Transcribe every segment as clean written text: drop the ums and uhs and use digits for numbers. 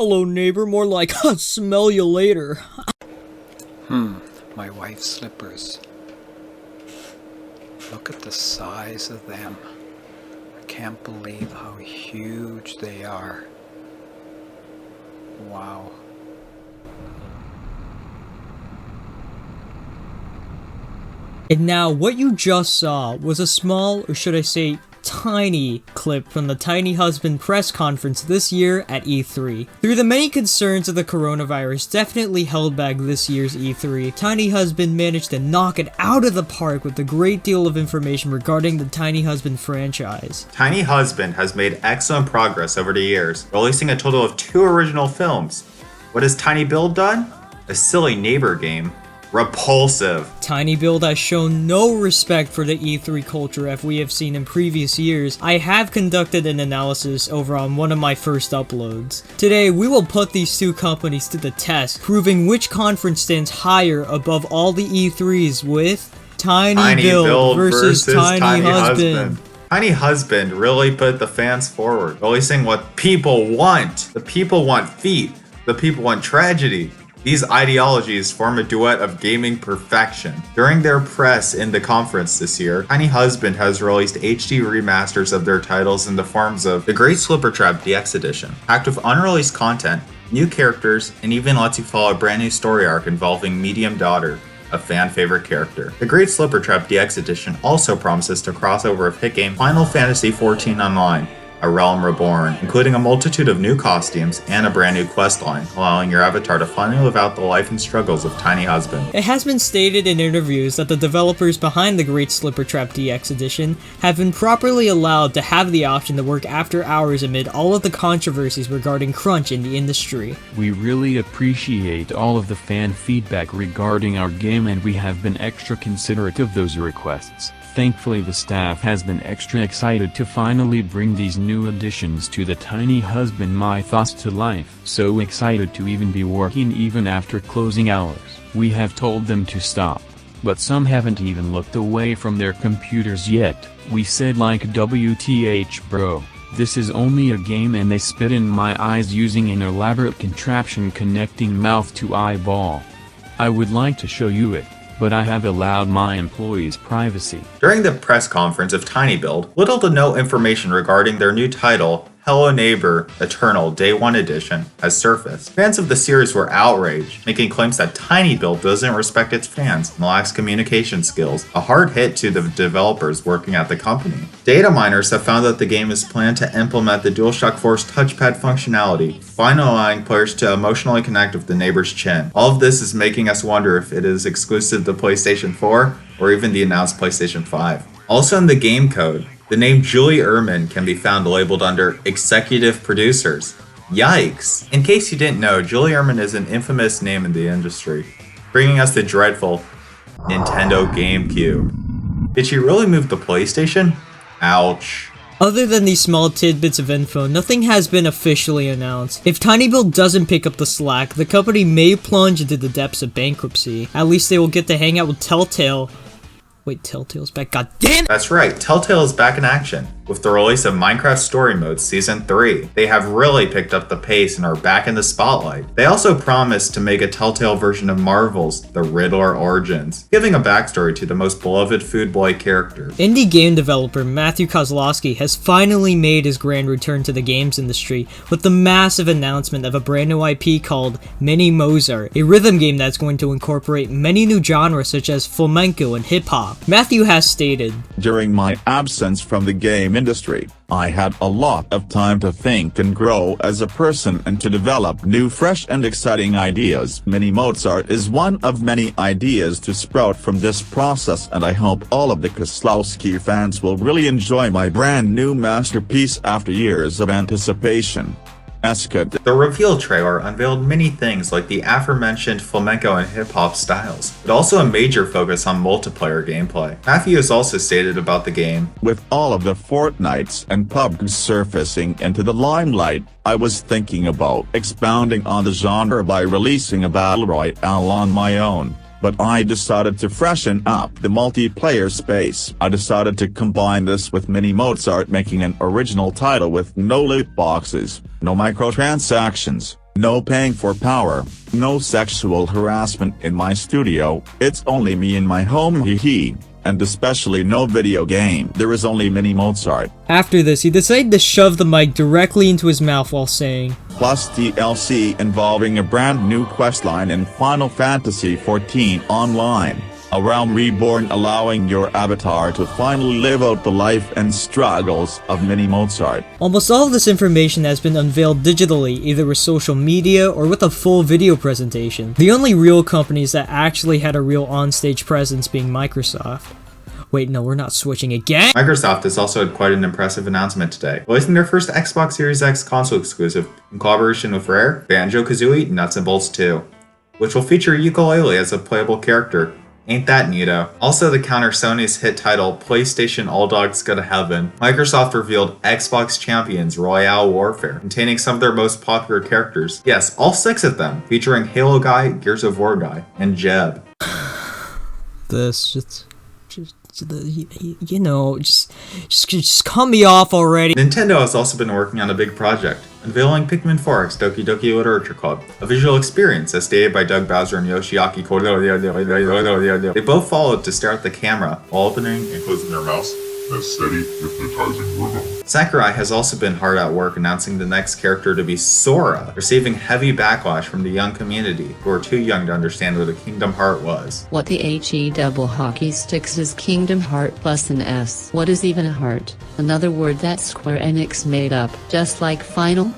Hello, neighbor, more like, smell you later. My wife's slippers. Look at the size of them. I can't believe how huge they are. Wow. And now, what you just saw was a small, or should I say, tiny clip from the Tiny Husband press conference this year at E3. Through the many concerns of the coronavirus definitely held back this year's E3, Tiny Husband managed to knock it out of the park with a great deal of information regarding the Tiny Husband franchise. Tiny Husband has made excellent progress over the years, releasing a total of 2 original films. What has Tiny Build done? A silly neighbor game. Repulsive. Tiny Build has shown no respect for the E3 culture as we have seen in previous years. I have conducted an analysis over on one of my first uploads. Today, we will put these 2 companies to the test, proving which conference stands higher above all the E3s with Tiny Build versus Tiny Husband. Tiny Husband really put the fans forward, releasing what people want. The people want feet. The people want tragedy. These ideologies form a duet of gaming perfection. During their press in the conference this year, Tiny Husband has released HD remasters of their titles in the forms of the Great Slipper Trap DX Edition, packed with unreleased content, new characters, and even lets you follow a brand new story arc involving Medium Daughter, a fan favorite character. The Great Slipper Trap DX Edition also promises to cross over with hit game Final Fantasy XIV Online, A Realm Reborn, including a multitude of new costumes and a brand new questline, allowing your avatar to finally live out the life and struggles of Tiny Husband. It has been stated in interviews that the developers behind the Great Slipper Trap DX Edition have been properly allowed to have the option to work after hours amid all of the controversies regarding crunch in the industry. We really appreciate all of the fan feedback regarding our game, and we have been extra considerate of those requests. Thankfully, the staff has been extra excited to finally bring these new additions to the Tiny Husband mythos to life. So excited to even be working even after closing hours. We have told them to stop, but some haven't even looked away from their computers yet. We said, like, WTH bro, this is only a game, and they spit in my eyes using an elaborate contraption connecting mouth to eyeball. I would like to show you it, but I have allowed my employees privacy. During the press conference of Tiny Build, little to no information regarding their new title, Hello Neighbor Eternal Day 1 Edition, has surfaced. Fans of the series were outraged, making claims that Tiny Build doesn't respect its fans and lacks communication skills, a hard hit to the developers working at the company. Data miners have found that the game is planned to implement the DualShock 4's touchpad functionality, finally allowing players to emotionally connect with the neighbor's chin. All of this is making us wonder if it is exclusive to PlayStation 4 or even the announced PlayStation 5. Also in the game code, the name Julie Ehrman can be found labeled under Executive Producers. Yikes! In case you didn't know, Julie Ehrman is an infamous name in the industry, bringing us the dreadful Nintendo GameCube. Did she really move the PlayStation? Ouch. Other than these small tidbits of info, nothing has been officially announced. If Tiny Build doesn't pick up the slack, the company may plunge into the depths of bankruptcy. At least they will get to hang out with Telltale. Wait, Telltale's back, god damn it! That's right, Telltale is back in action. With the release of Minecraft Story Mode Season 3, they have really picked up the pace and are back in the spotlight. They also promised to make a Telltale version of Marvel's The Riddler Origins, giving a backstory to the most beloved Food Boy character. Indie game developer Matthew Kozlowski has finally made his grand return to the games industry with the massive announcement of a brand new IP called Mini Mozart, a rhythm game that's going to incorporate many new genres such as flamenco and hip-hop. Matthew has stated, "During my absence from the game industry, I had a lot of time to think and grow as a person and to develop new, fresh and exciting ideas. Mini Mozart is one of many ideas to sprout from this process, and I hope all of the Kozlowski fans will really enjoy my brand new masterpiece after years of anticipation." The reveal trailer unveiled many things like the aforementioned flamenco and hip-hop styles, but also a major focus on multiplayer gameplay. Matthew has also stated about the game, "With all of the Fortnites and PUBG surfacing into the limelight, I was thinking about expounding on the genre by releasing a battle royale on my own. But I decided to freshen up the multiplayer space. I decided to combine this with Mini Mozart, making an original title with no loot boxes, no microtransactions, No paying for power, no sexual harassment in my studio, it's only me in my home hee. And especially no video game. There is only Mini Mozart. After this, he decided to shove the mic directly into his mouth while saying, Plus DLC involving a brand new questline in Final Fantasy XIV Online. A realm reborn allowing your avatar to finally live out the life and struggles of Mini Mozart. Almost all of this information has been unveiled digitally, either with social media or with a full video presentation. The only real companies that actually had a real onstage presence being Microsoft. Wait, no, we're not switching again? Microsoft has also had quite an impressive announcement today, releasing their first Xbox Series X console exclusive in collaboration with Rare, Banjo-Kazooie, Nuts and Bolts 2, which will feature ukulele as a playable character. Ain't that neato? Also, to counter Sony's hit title, PlayStation All Dogs Go to Heaven, Microsoft revealed Xbox Champions Royale Warfare, containing some of their most popular characters. Yes, all 6 of them, featuring Halo Guy, Gears of War Guy, and Jeb. Just cut me off already. Nintendo has also been working on a big project, unveiling Pikmin 4's Doki Doki Literature Club, a visual experience as stated by Doug Bowser and Yoshiaki Kodo. They both followed to stare at the camera while opening and closing their mouths in a steady, hypnotizing rhythm. Sakurai has also been hard at work announcing the next character to be Sora, receiving heavy backlash from the young community who are too young to understand what a Kingdom Heart was. What the HE double hockey sticks is Kingdom Heart plus an S. What is even a heart? Another word that Square Enix made up, just like Final?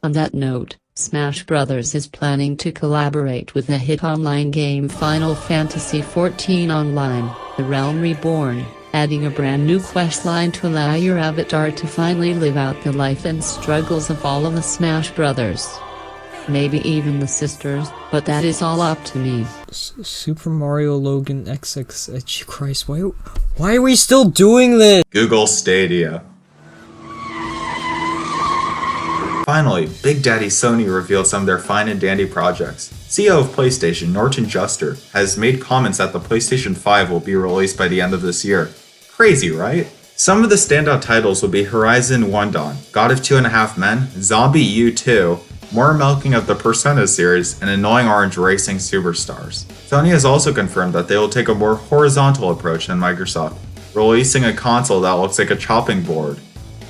On that note, Smash Bros. Is planning to collaborate with the hit online game Final Fantasy XIV Online, The Realm Reborn, adding a brand new questline to allow your avatar to finally live out the life and struggles of all of the Smash Brothers. Maybe even the sisters, but that is all up to me. Super Mario Logan XX, Christ, why are we still doing this? Google Stadia. Finally, Big Daddy Sony revealed some of their fine and dandy projects. CEO of PlayStation, Norton Juster, has made comments that the PlayStation 5 will be released by the end of this year. Crazy, right? Some of the standout titles will be Horizon One Dawn, God of 2.5 Men, Zombie U2, more milking of the Persona series, and annoying orange racing superstars. Sony has also confirmed that they will take a more horizontal approach than Microsoft, releasing a console that looks like a chopping board,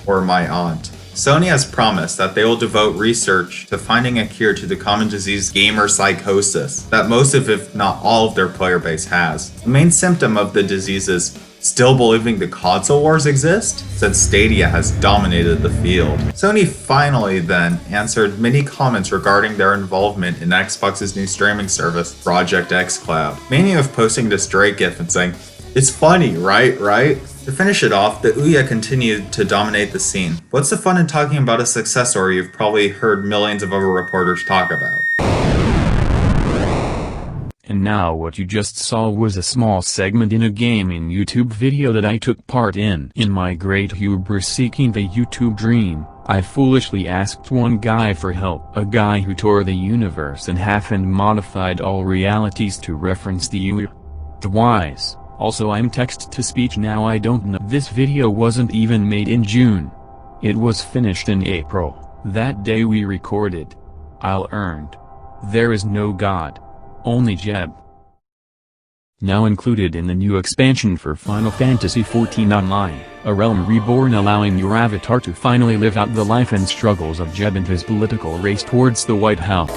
or my aunt. Sony has promised that they will devote research to finding a cure to the common disease gamer psychosis that most of, if not all of their player base has. The main symptom of the disease is still believing the console wars exist, since Stadia has dominated the field. Sony finally then answered many comments regarding their involvement in Xbox's new streaming service, Project xCloud. Many of posting this Drake gif and saying, "It's funny, right? To finish it off, the Ouya continued to dominate the scene. What's the fun in talking about a success story you've probably heard millions of other reporters talk about? And now what you just saw was a small segment in a gaming YouTube video that I took part in. In my great hubris seeking the YouTube dream, I foolishly asked one guy for help. A guy who tore the universe in half and modified all realities to reference the Ouya. The wise. Also, I'm text-to-speech now. I don't know. This video wasn't even made in June. It was finished in April. That day we recorded. I'll earned. There is no God. Only Jeb. Now included in the new expansion for Final Fantasy XIV Online, a realm reborn allowing your avatar to finally live out the life and struggles of Jeb and his political race towards the White House.